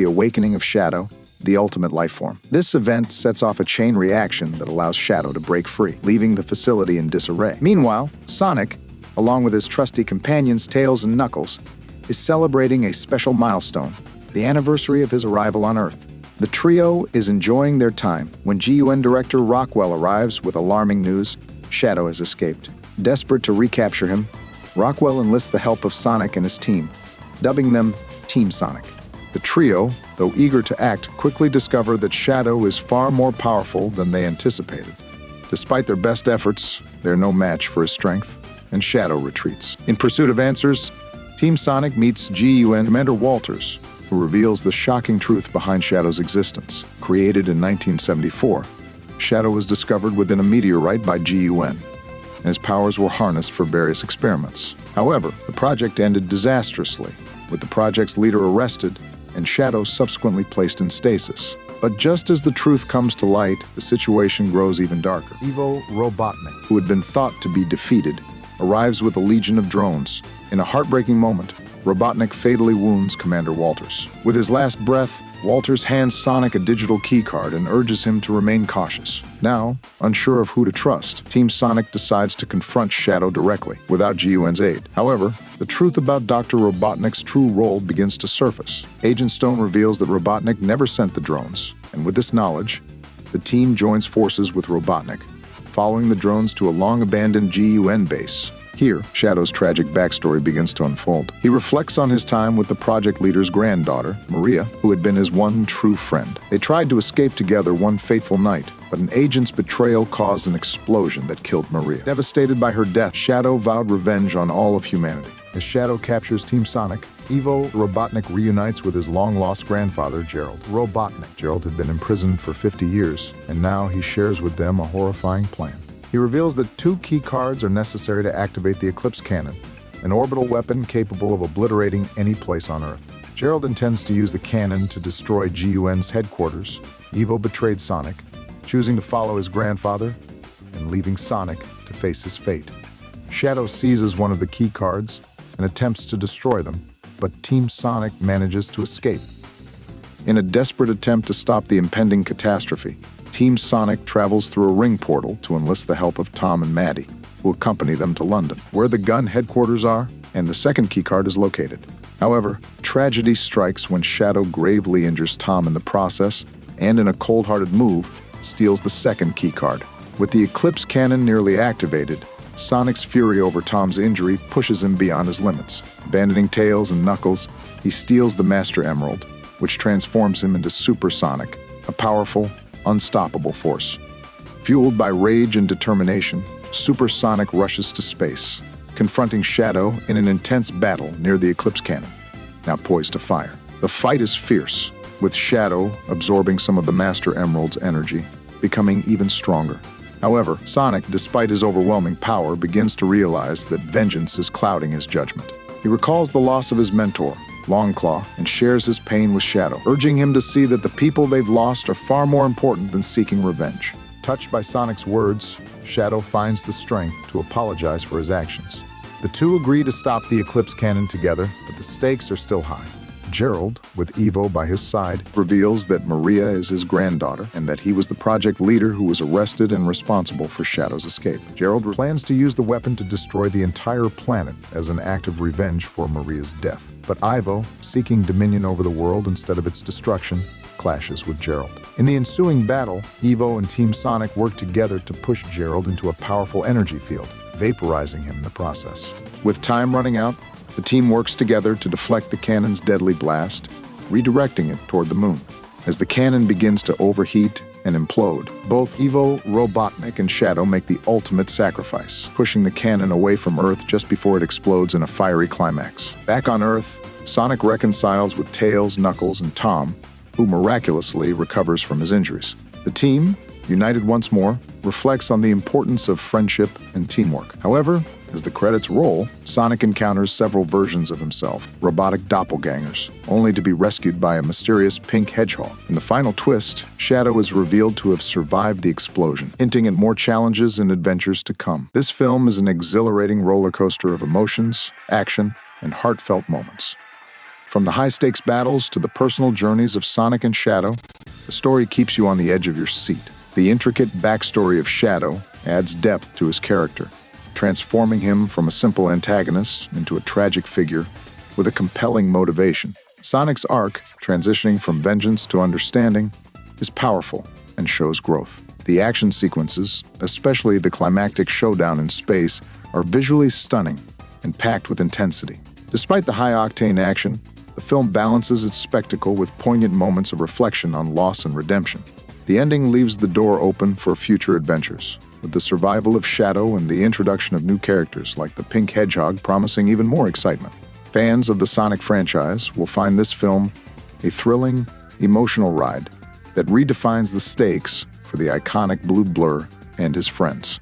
the awakening of Shadow, the ultimate life form. This event sets off a chain reaction that allows Shadow to break free, leaving the facility in disarray. Meanwhile, Sonic, along with his trusty companions Tails and Knuckles, is celebrating a special milestone, the anniversary of his arrival on Earth. The trio is enjoying their time when GUN director Rockwell arrives with alarming news: Shadow has escaped. Desperate to recapture him, Rockwell enlists the help of Sonic and his team, dubbing them Team Sonic. The trio, though eager to act, quickly discover that Shadow is far more powerful than they anticipated. Despite their best efforts, they're no match for his strength, and Shadow retreats. In pursuit of answers, Team Sonic meets GUN Commander Walters, who reveals the shocking truth behind Shadow's existence. Created in 1974, Shadow was discovered within a meteorite by GUN, and his powers were harnessed for various experiments. However, the project ended disastrously, with the project's leader arrested and Shadow subsequently placed in stasis. But just as the truth comes to light, the situation grows even darker. Ivo Robotnik, who had been thought to be defeated, arrives with a legion of drones. In a heartbreaking moment, Robotnik fatally wounds Commander Walters. With his last breath, Walters hands Sonic a digital keycard and urges him to remain cautious. Now, unsure of who to trust, Team Sonic decides to confront Shadow directly, without GUN's aid. However, the truth about Dr. Robotnik's true role begins to surface. Agent Stone reveals that Robotnik never sent the drones, and with this knowledge, the team joins forces with Robotnik, following the drones to a long-abandoned GUN base. Here, Shadow's tragic backstory begins to unfold. He reflects on his time with the project leader's granddaughter, Maria, who had been his one true friend. They tried to escape together one fateful night, but an agent's betrayal caused an explosion that killed Maria. Devastated by her death, Shadow vowed revenge on all of humanity. As Shadow captures Team Sonic, Ivo Robotnik reunites with his long-lost grandfather, Gerald Robotnik. Gerald had been imprisoned for 50 years, and now he shares with them a horrifying plan. He reveals that 2 key cards are necessary to activate the Eclipse Cannon, an orbital weapon capable of obliterating any place on Earth. Gerald intends to use the cannon to destroy GUN's headquarters. Ivo betrayed Sonic, choosing to follow his grandfather and leaving Sonic to face his fate. Shadow seizes one of the key cards and attempts to destroy them, but Team Sonic manages to escape. In a desperate attempt to stop the impending catastrophe, Team Sonic travels through a ring portal to enlist the help of Tom and Maddie, who accompany them to London, where the gun headquarters are and the second keycard is located. However, tragedy strikes when Shadow gravely injures Tom in the process and, in a cold-hearted move, steals the second keycard. With the Eclipse Cannon nearly activated, Sonic's fury over Tom's injury pushes him beyond his limits. Abandoning Tails and Knuckles, he steals the Master Emerald, which transforms him into Super Sonic, a powerful, unstoppable force. Fueled by rage and determination, Super Sonic rushes to space, confronting Shadow in an intense battle near the Eclipse Cannon, now poised to fire. The fight is fierce, with Shadow absorbing some of the Master Emerald's energy, becoming even stronger. However, Sonic, despite his overwhelming power, begins to realize that vengeance is clouding his judgment. He recalls the loss of his mentor, Longclaw, and shares his pain with Shadow, urging him to see that the people they've lost are far more important than seeking revenge. Touched by Sonic's words, Shadow finds the strength to apologize for his actions. The two agree to stop the Eclipse Cannon together, but the stakes are still high. Gerald, with Ivo by his side, reveals that Maria is his granddaughter and that he was the project leader who was arrested and responsible for Shadow's escape. Gerald plans to use the weapon to destroy the entire planet as an act of revenge for Maria's death. But Ivo, seeking dominion over the world instead of its destruction, clashes with Gerald. In the ensuing battle, Ivo and Team Sonic work together to push Gerald into a powerful energy field, vaporizing him in the process. With time running out, the team works together to deflect the cannon's deadly blast, redirecting it toward the moon. As the cannon begins to overheat and implode, both Ivo Robotnik and Shadow make the ultimate sacrifice, pushing the cannon away from Earth just before it explodes in a fiery climax. Back on Earth, Sonic reconciles with Tails, Knuckles, and Tom, who miraculously recovers from his injuries. The team, united once more, reflects on the importance of friendship and teamwork. However, as the credits roll, Sonic encounters several versions of himself, robotic doppelgangers, only to be rescued by a mysterious pink hedgehog. In the final twist, Shadow is revealed to have survived the explosion, hinting at more challenges and adventures to come. This film is an exhilarating roller coaster of emotions, action, and heartfelt moments. From the high-stakes battles to the personal journeys of Sonic and Shadow, the story keeps you on the edge of your seat. The intricate backstory of Shadow adds depth to his character, transforming him from a simple antagonist into a tragic figure with a compelling motivation. Sonic's arc, transitioning from vengeance to understanding, is powerful and shows growth. The action sequences, especially the climactic showdown in space, are visually stunning and packed with intensity. Despite the high-octane action, the film balances its spectacle with poignant moments of reflection on loss and redemption. The ending leaves the door open for future adventures, with the survival of Shadow and the introduction of new characters like the Pink Hedgehog promising even more excitement. Fans of the Sonic franchise will find this film a thrilling, emotional ride that redefines the stakes for the iconic Blue Blur and his friends.